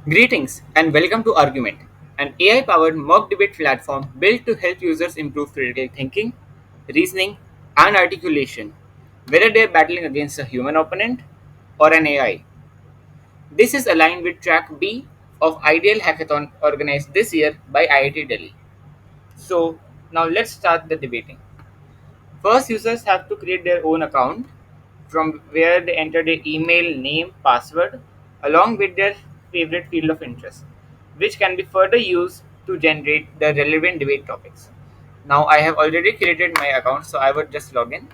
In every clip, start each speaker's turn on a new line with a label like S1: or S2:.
S1: Greetings and welcome to Argument, an AI powered mock debate platform built to help users improve critical thinking, reasoning, and articulation, whether they're battling against a human opponent or an AI. This is aligned with Track B of Ideal Hackathon organized this year by IIT Delhi. So, now let's start the debating. First, users have to create their own account from where they enter their email, name, password, along with their favorite field of interest, which can be further used to generate the relevant debate topics. Now, I have already created my account, so I would just log in.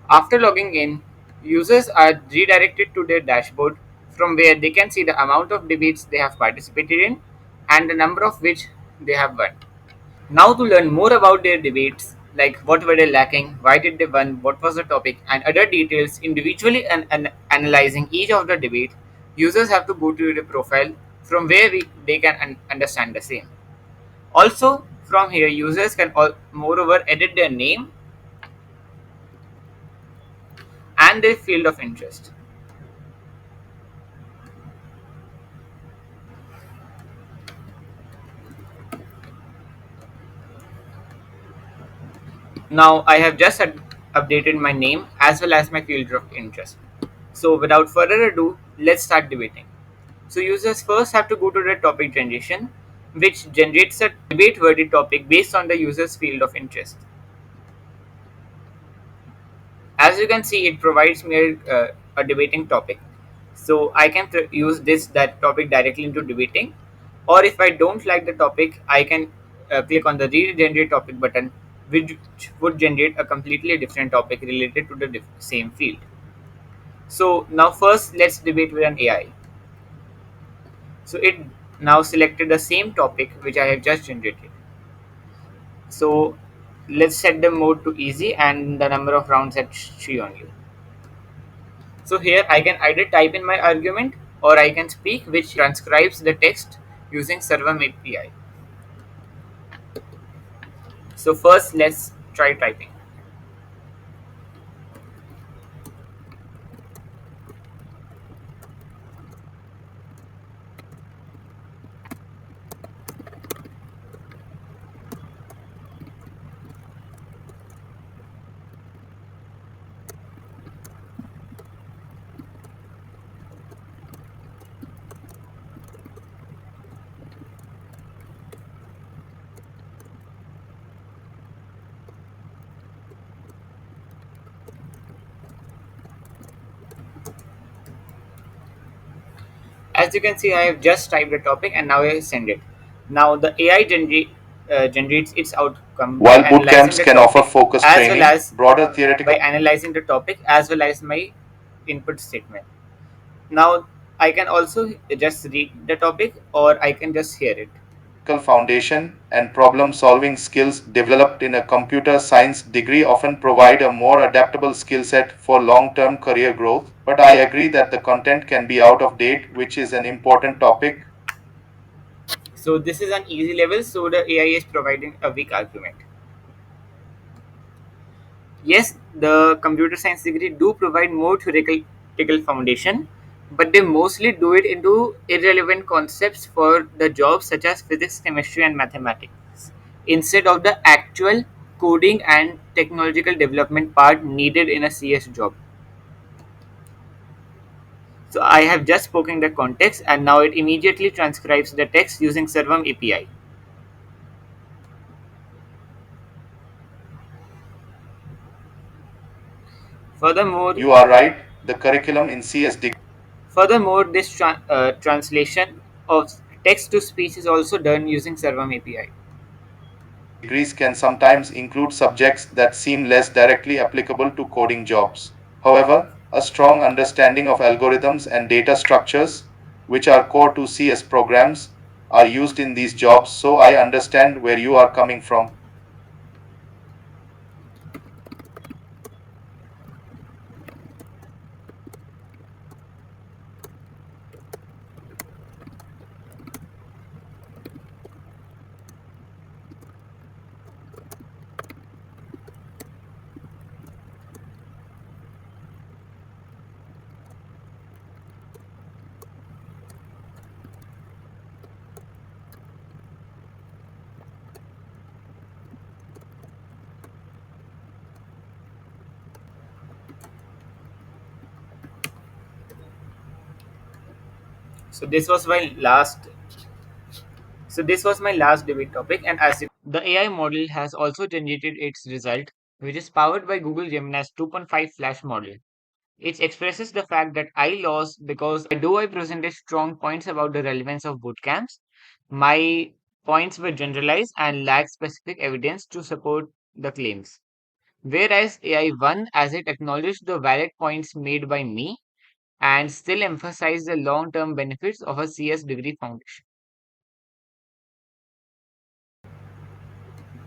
S1: After logging in, users are redirected to their dashboard from where they can see the amount of debates they have participated in and the number of which they have won. Now, to learn more about their debates, like what were they lacking, why did they win, what was the topic, and other details individually and analyzing each of the debate, users have to go to the profile from where they can understand the same. Also, from here, users can moreover edit their name and their field of interest. Now, I have just updated my name as well as my field of interest. So, without further ado, let's start debating. So users first have to go to the topic generation, which generates a debate-worthy topic based on the user's field of interest. As you can see, it provides me a debating topic. So I can use that topic directly into debating, or if I don't like the topic, I can click on the regenerate topic button, which would generate a completely different topic related to the same field. So now first, let's debate with an AI. So it now selected the same topic which I have just generated. So let's set the mode to easy and the number of rounds at 3 only. So here I can either type in my argument or I can speak, which transcribes the text using server API. So first let's try typing. As you can see, I have just typed the topic and now I send it. Now the AI generates its outcome by
S2: While boot
S1: analyzing
S2: camps
S1: the
S2: can offer
S1: topic
S2: focused
S1: as well
S2: training,
S1: as
S2: broader theoretical
S1: my input statement. Now I can also just read the topic or I can just hear it.
S2: foundation and problem solving skills developed in a computer science degree often provide a more adaptable skill set for long term career growth. But I agree that the content can be out of date, which is an important topic.
S1: So this is an easy level, so the AI is providing a weak argument. Yes, the computer science degree do provide more theoretical foundation, but they mostly do it into irrelevant concepts for the jobs such as physics, chemistry, and mathematics, instead of the actual coding and technological development part needed in a CS job. So I have just spoken the context and now it immediately transcribes the text using Servum API. Furthermore,
S2: You are right, the curriculum in CS
S1: Furthermore, this translation of text to speech is also done using Servum API.
S2: degrees can sometimes include subjects that seem less directly applicable to coding jobs. However, a strong understanding of algorithms and data structures, which are core to CS programs, are used in these jobs, so I understand where you are coming from.
S1: So this was my last. So this was my last debate topic, and as the AI model has also generated its result, which is powered by Google Gemini's 2.5 Flash model. It expresses the fact that I lost because though I presented strong points about the relevance of boot camps, my points were generalized and lacked specific evidence to support the claims. Whereas AI won as it acknowledged the valid points made by me and still emphasized the long term benefits of a CS degree foundation.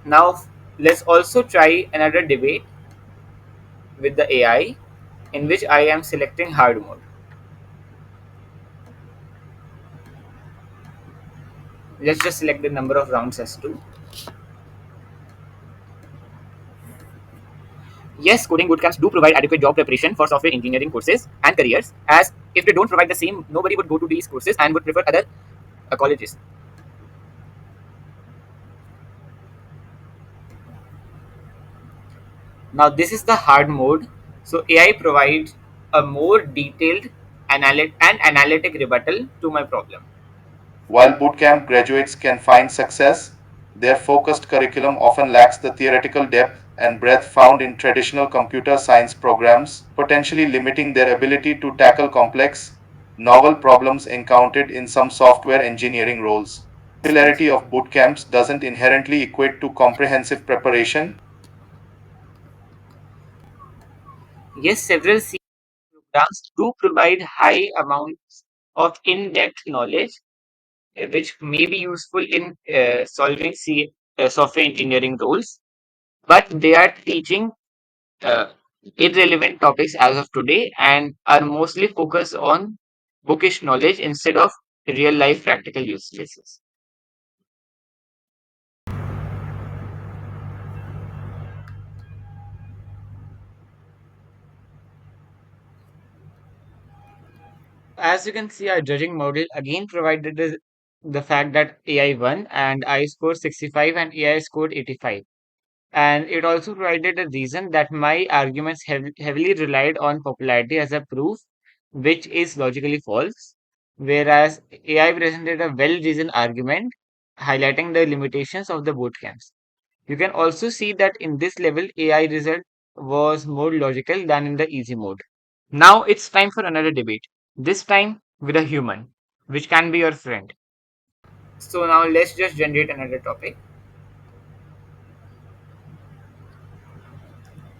S1: Now, let's also try another debate with the AI in which I am selecting hard mode. Let's just select the number of rounds as 2. Yes, coding bootcamps do provide adequate job preparation for software engineering courses and careers, as if they don't provide the same, nobody would go to these courses and would prefer other colleges. Now, this is the hard mode. So, AI provides a more detailed and analytic rebuttal to my problem.
S2: While bootcamp graduates can find success, their focused curriculum often lacks the theoretical depth and breadth found in traditional computer science programs, potentially limiting their ability to tackle complex, novel problems encountered in some software engineering roles. Popularity of bootcamps doesn't inherently equate to comprehensive preparation.
S1: Yes, several C programs do provide high amounts of in-depth knowledge, which may be useful in solving software engineering roles, but they are teaching uh, irrelevant topics as of today and are mostly focused on bookish knowledge instead of real life practical use cases. As you can see, our judging model again provided the fact that AI won and I scored 65 and AI scored 85. And it also provided a reason that my arguments heavily relied on popularity as a proof, which is logically false, whereas AI presented a well reasoned argument highlighting the limitations of the boot camps. You can also see that in this level, AI result was more logical than in the easy mode. Now it's time for another debate, this time with a human, which can be your friend. So now let's just generate another topic.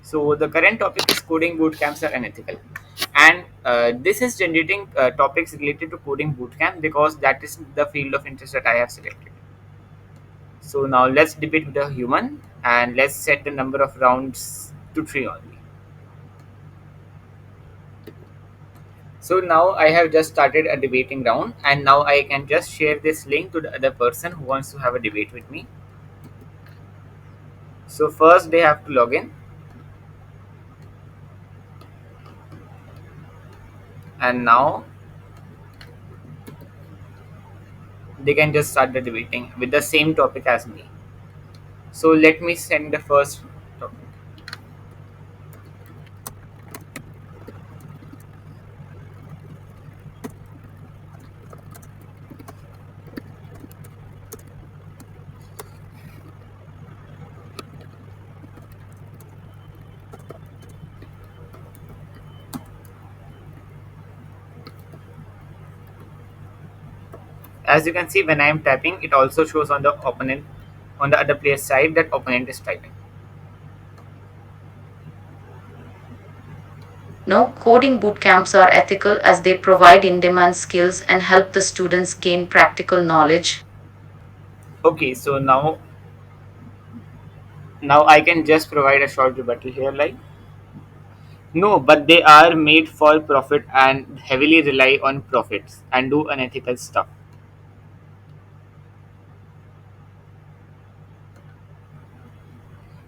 S1: So the current topic is coding bootcamps are unethical, and this is generating topics related to coding bootcamp because that is the field of interest that I have selected. So now let's debate with a human, and let's set the number of rounds to 3 only. So now I have just started a debating round, and now I can just share this link to the other person who wants to have a debate with me. So first they have to log in, and now they can just start the debating with the same topic as me. So let me send the first topic. As you can see, when I am typing, it also shows on the opponent, on the other player's side, that opponent is typing.
S3: No, coding bootcamps are ethical as they provide in demand skills and help the students gain practical knowledge.
S1: Okay, so now I can just provide a short rebuttal here, like no, but they are made for profit and heavily rely on profits and do unethical stuff.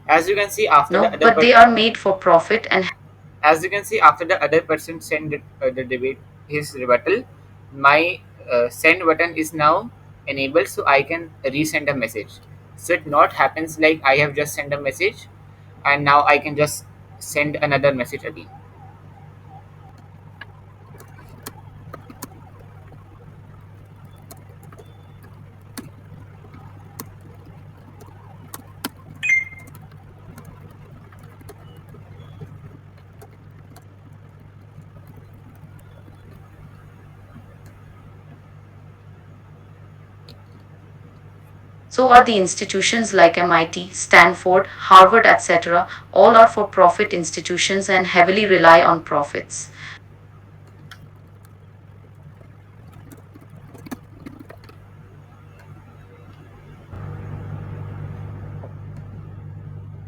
S1: As you can see after the
S3: No,
S1: other
S3: but
S1: per-
S3: they are made for profit and
S1: As you can see after the other person send the debate his rebuttal, my send button is now enabled, so I can resend a message. So it not happens like I have just sent a message and now I can just send another message again.
S3: So are the institutions like MIT, Stanford, Harvard, etc. All are for profit institutions and heavily rely on profits.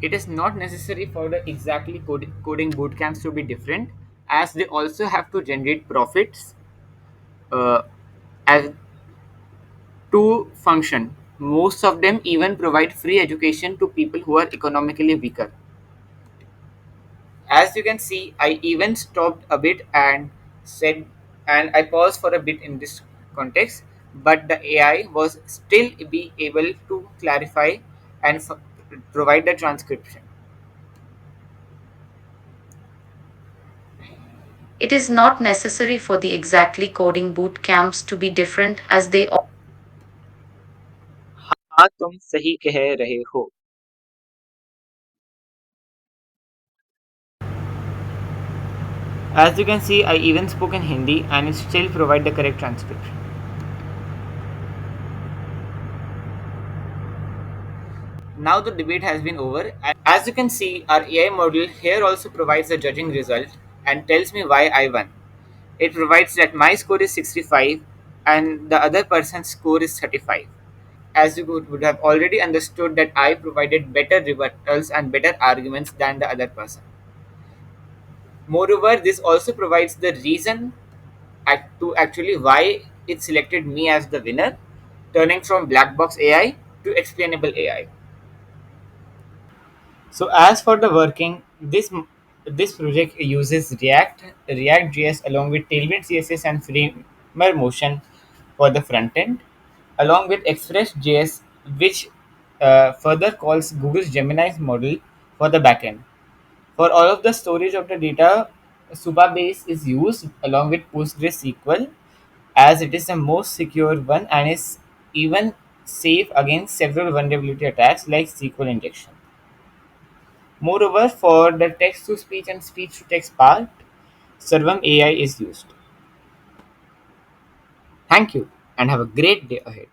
S1: It is not necessary for the exactly coding bootcamps to be different, as they also have to generate profits uh, as to function. Most of them even provide free education to people who are economically weaker. As you can see, I even stopped a bit and said, and I paused for a bit in this context, but the AI was still be able to clarify and provide the transcription.
S3: It is not necessary for the exactly coding boot camps to be different as they
S1: हाँ तुम सही कह रहे हो. As you can see, I even spoke in Hindi and it still provide the correct transcription. Now the debate has been over. As you can see, our AI model here also provides a judging result and tells me why I won. It provides that my score is 65 and the other person's score is 35. As you would have already understood that I provided better rebuttals and better arguments than the other person. Moreover, this also provides the reason to actually why it selected me as the winner, turning from black box AI to explainable AI. So as for the working, this project uses React.js along with Tailwind CSS and Framer Motion for the front end, along with Express.js, which further calls Google's Gemini's model for the backend. For all of the storage of the data, Supabase is used along with PostgreSQL, as it is the most secure one and is even safe against several vulnerability attacks like SQL injection. Moreover, for the text to speech and speech to text part, Servam AI is used. Thank you and have a great day ahead.